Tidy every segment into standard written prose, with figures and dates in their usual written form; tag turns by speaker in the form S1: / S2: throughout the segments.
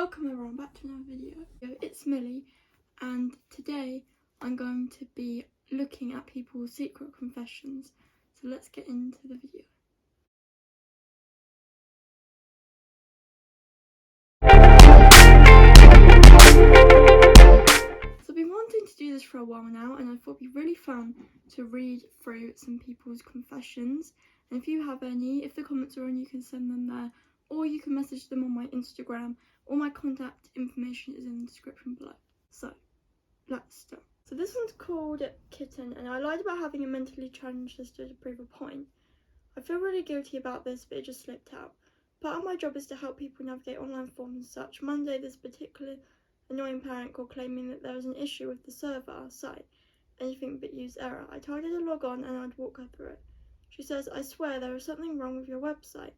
S1: Welcome everyone back to another video. It's Millie, and today I'm going to be looking at people's secret confessions. So let's get into the video. So I've been wanting to do this for a while now, and I thought it'd be really fun to read through some people's confessions. And if you have any, if the comments are on, you can send them there, or you can message them on my Instagram. All my contact information is in the description below. So let's start. So this one's called Kitten, and I lied about having a mentally challenged sister to prove a point. I feel really guilty about this, but it just slipped out. Part of my job is to help people navigate online forms and such. Monday, this particular annoying parent called claiming that there was an issue with the server, our site, anything but use error. I told her to log on and I'd walk her through it. She says, I swear there is something wrong with your website.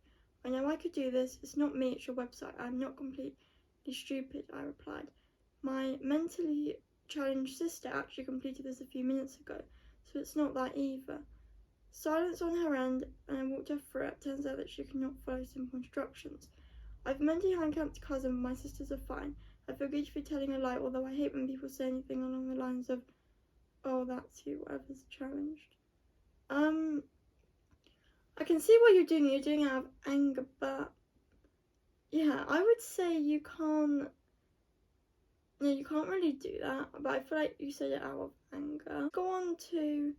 S1: I know I could do this. It's not me, it's your website. I'm not completely stupid, I replied. My mentally challenged sister actually completed this a few minutes ago, so it's not that either. Silence on her end, and I walked her through it. Turns out that she cannot follow simple instructions. I've mentally handicapped a cousin, but my sisters are fine. I feel guilty for telling a lie, although I hate when people say anything along the lines of, oh, that's you, whatever's challenged. I can see what you're doing it out of anger, but yeah, I would say you can't really do that, but I feel like you said it out of anger. Go on to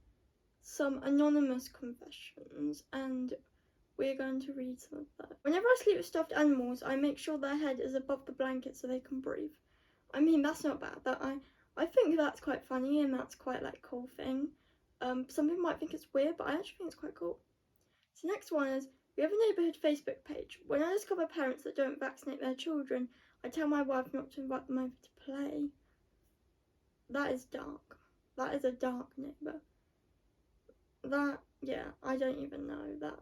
S1: some anonymous confessions, and we're going to read some of that. Whenever I sleep with stuffed animals, I make sure their head is above the blanket so they can breathe. I mean, that's not bad. I think that's quite funny, and that's quite like cool thing. Some people might think it's weird, but I actually think it's quite cool. So next one is, we have a neighbourhood Facebook page. When I discover parents that don't vaccinate their children, I tell my wife not to invite them over to play. That is dark. That is a dark neighbour. That, yeah, I don't even know that.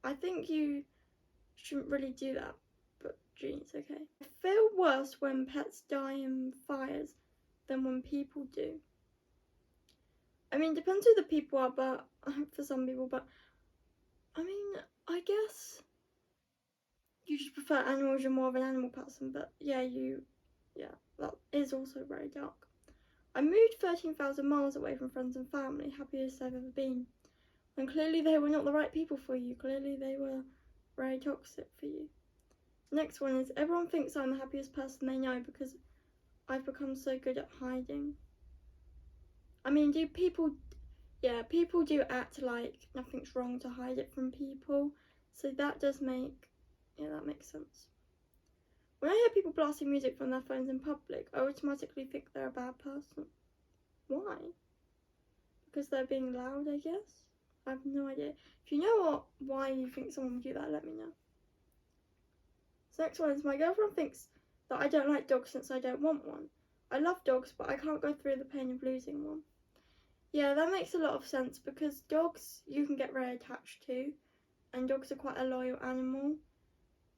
S1: I think you shouldn't really do that, but geez, okay. I feel worse when pets die in fires than when people do. I mean, depends who the people are, but for some people, but I mean, I guess you just prefer animals, you're more of an animal person, but yeah, that is also very dark. I moved 13,000 miles away from friends and family, happiest I've ever been. And clearly they were not the right people for you, clearly they were very toxic for you. Next one is, everyone thinks I'm the happiest person they know because I've become so good at hiding. I mean, people do act like nothing's wrong to hide it from people, so that makes sense. When I hear people blasting music from their phones in public, I automatically think they're a bad person. Why? Because they're being loud, I guess? I have no idea. If you know why you think someone would do that, let me know. So next one is, my girlfriend thinks that I don't like dogs since I don't want one. I love dogs, but I can't go through the pain of losing one. Yeah, that makes a lot of sense, because dogs you can get very attached to, and dogs are quite a loyal animal.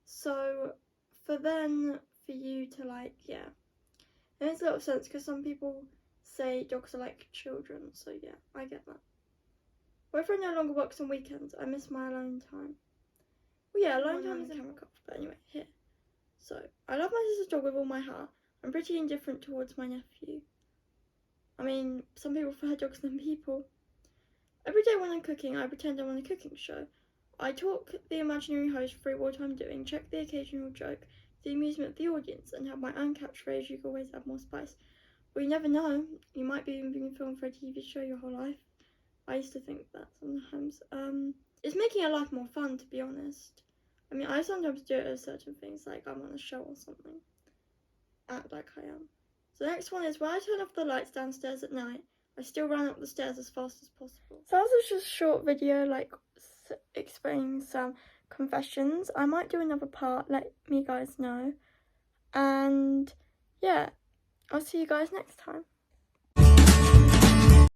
S1: So for you to like, yeah, it makes a lot of sense, because some people say dogs are like children, so yeah, I get that. Boyfriend no longer works on weekends. I miss my alone time. Well, yeah, alone time is a camera cut, but anyway, here. So, I love my sister's dog with all my heart. I'm pretty indifferent towards my nephew. I mean, some people prefer dogs than people. Every day when I'm cooking, I pretend I'm on a cooking show. I talk the imaginary host through what I'm doing, check the occasional joke, the amusement of the audience, and have my own catchphrase, you can always add more spice. Well, you never know, you might be even being filmed for a TV show your whole life. I used to think that sometimes. It's making your life more fun, to be honest. I mean, I sometimes do it as certain things, like I'm on a show or something. Act like I am. So the next one is, when I turn off the lights downstairs at night, I still run up the stairs as fast as possible. So that was just a short video, like, explaining some confessions. I might do another part, let me guys know. And yeah, I'll see you guys next time.